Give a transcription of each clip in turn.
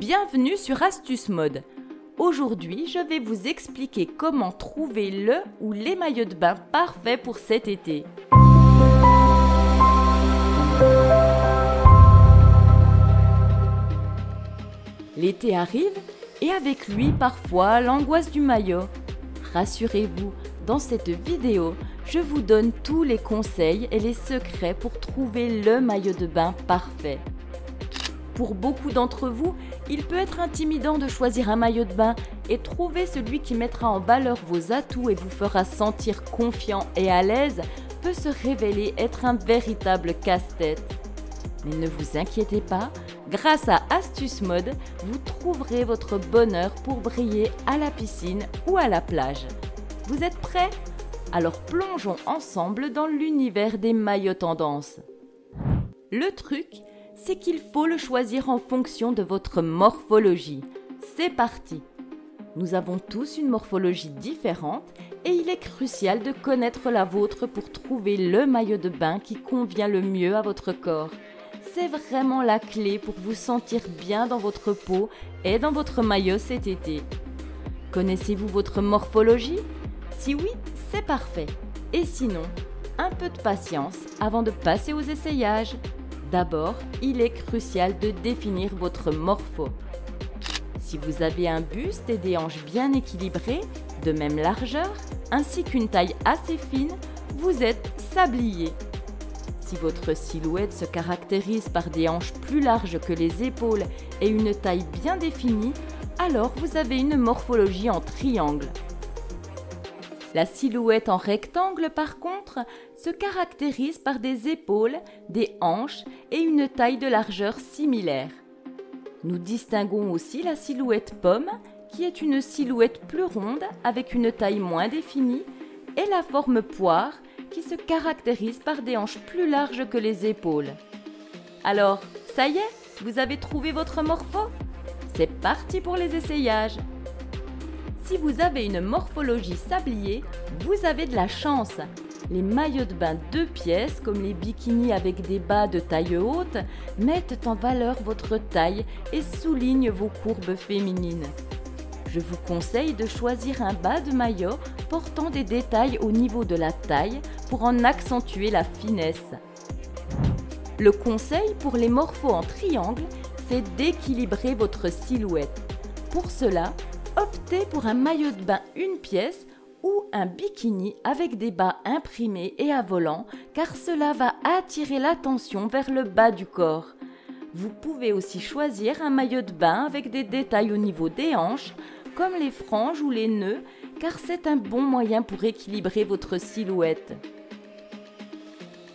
Bienvenue sur Astuce Mode. Aujourd'hui, je vais vous expliquer comment trouver le ou les maillots de bain parfaits pour cet été. L'été arrive et avec lui parfois l'angoisse du maillot. Rassurez-vous, dans cette vidéo, je vous donne tous les conseils et les secrets pour trouver le maillot de bain parfait. Pour beaucoup d'entre vous, il peut être intimidant de choisir un maillot de bain et trouver celui qui mettra en valeur vos atouts et vous fera sentir confiant et à l'aise peut se révéler être un véritable casse-tête. Mais ne vous inquiétez pas, grâce à Astuce Mode, vous trouverez votre bonheur pour briller à la piscine ou à la plage. Vous êtes prêts? Alors plongeons ensemble dans l'univers des maillots tendances. Le truc, c'est qu'il faut le choisir en fonction de votre morphologie. C'est parti! Nous avons tous une morphologie différente et il est crucial de connaître la vôtre pour trouver le maillot de bain qui convient le mieux à votre corps. C'est vraiment la clé pour vous sentir bien dans votre peau et dans votre maillot cet été. Connaissez-vous votre morphologie? Si oui, c'est parfait. Et sinon, un peu de patience avant de passer aux essayages. D'abord, il est crucial de définir votre morpho. Si vous avez un buste et des hanches bien équilibrées, de même largeur, ainsi qu'une taille assez fine, vous êtes sablier. Si votre silhouette se caractérise par des hanches plus larges que les épaules et une taille bien définie, alors vous avez une morphologie en triangle. La silhouette en rectangle, par contre, se caractérise par des épaules, des hanches et une taille de largeur similaire. Nous distinguons aussi la silhouette pomme, qui est une silhouette plus ronde avec une taille moins définie, et la forme poire, qui se caractérise par des hanches plus larges que les épaules. Alors, ça y est, vous avez trouvé votre morpho? C'est parti pour les essayages! Si vous avez une morphologie sablier, vous avez de la chance. Les maillots de bain 2 pièces, comme les bikinis avec des bas de taille haute, mettent en valeur votre taille et soulignent vos courbes féminines. Je vous conseille de choisir un bas de maillot portant des détails au niveau de la taille pour en accentuer la finesse. Le conseil pour les morphos en triangle, c'est d'équilibrer votre silhouette. Pour cela, optez pour un maillot de bain 1 pièce ou un bikini avec des bas imprimés et à volant, car cela va attirer l'attention vers le bas du corps. Vous pouvez aussi choisir un maillot de bain avec des détails au niveau des hanches, comme les franges ou les nœuds, car c'est un bon moyen pour équilibrer votre silhouette.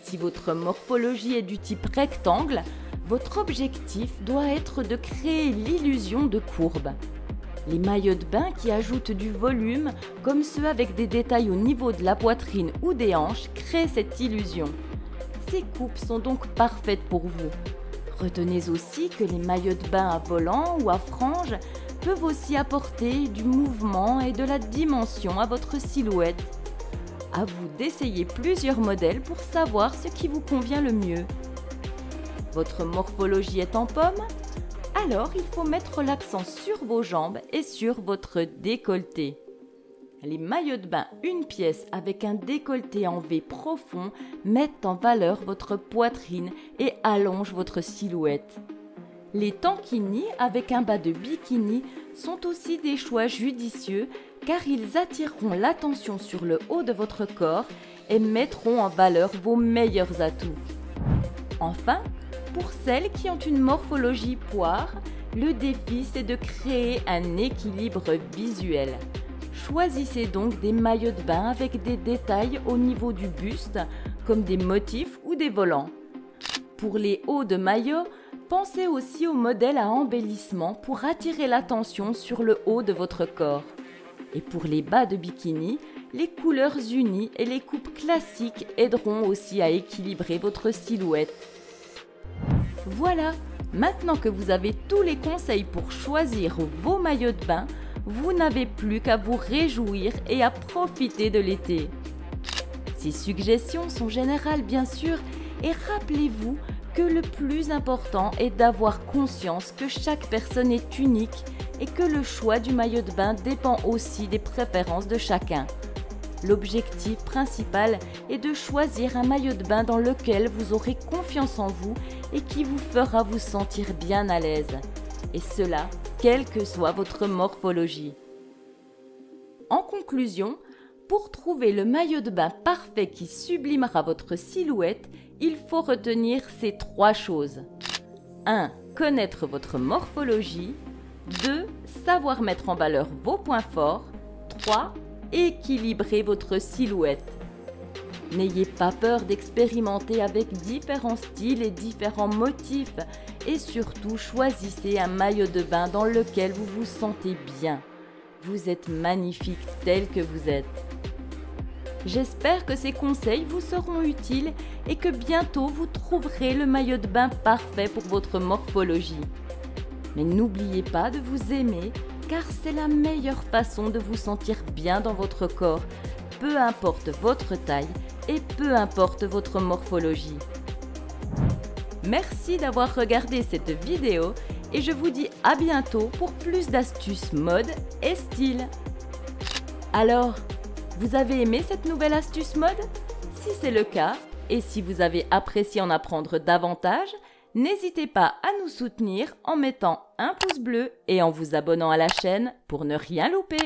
Si votre morphologie est du type rectangle, votre objectif doit être de créer l'illusion de courbe. Les maillots de bain qui ajoutent du volume, comme ceux avec des détails au niveau de la poitrine ou des hanches, créent cette illusion. Ces coupes sont donc parfaites pour vous. Retenez aussi que les maillots de bain à volant ou à franges peuvent aussi apporter du mouvement et de la dimension à votre silhouette. À vous d'essayer plusieurs modèles pour savoir ce qui vous convient le mieux. Votre morphologie est en pomme? Alors il faut mettre l'accent sur vos jambes et sur votre décolleté. Les maillots de bain 1 pièce avec un décolleté en V profond mettent en valeur votre poitrine et allongent votre silhouette. Les tankinis avec un bas de bikini sont aussi des choix judicieux car ils attireront l'attention sur le haut de votre corps et mettront en valeur vos meilleurs atouts. Enfin, pour celles qui ont une morphologie poire, le défi c'est de créer un équilibre visuel. Choisissez donc des maillots de bain avec des détails au niveau du buste, comme des motifs ou des volants. Pour les hauts de maillot, pensez aussi au modèle à embellissement pour attirer l'attention sur le haut de votre corps. Et pour les bas de bikini, les couleurs unies et les coupes classiques aideront aussi à équilibrer votre silhouette. Voilà, maintenant que vous avez tous les conseils pour choisir vos maillots de bain, vous n'avez plus qu'à vous réjouir et à profiter de l'été. Ces suggestions sont générales bien sûr et rappelez-vous que le plus important est d'avoir conscience que chaque personne est unique et que le choix du maillot de bain dépend aussi des préférences de chacun. L'objectif principal est de choisir un maillot de bain dans lequel vous aurez confiance en vous et qui vous fera vous sentir bien à l'aise. Et cela, quelle que soit votre morphologie. En conclusion, pour trouver le maillot de bain parfait qui sublimera votre silhouette, il faut retenir ces 3 choses. 1. Connaître votre morphologie. 2. Savoir mettre en valeur vos points forts. 3. Équilibrer votre silhouette. N'ayez pas peur d'expérimenter avec différents styles et différents motifs et surtout choisissez un maillot de bain dans lequel vous vous sentez bien. Vous êtes magnifique tel que vous êtes. J'espère que ces conseils vous seront utiles et que bientôt vous trouverez le maillot de bain parfait pour votre morphologie. Mais n'oubliez pas de vous aimer car c'est la meilleure façon de vous sentir bien dans votre corps, peu importe votre taille et peu importe votre morphologie. Merci d'avoir regardé cette vidéo et je vous dis à bientôt pour plus d'astuces mode et style. Alors, vous avez aimé cette nouvelle astuce mode? Si c'est le cas, et si vous avez apprécié en apprendre davantage, n'hésitez pas à nous soutenir en mettant un pouce bleu et en vous abonnant à la chaîne pour ne rien louper.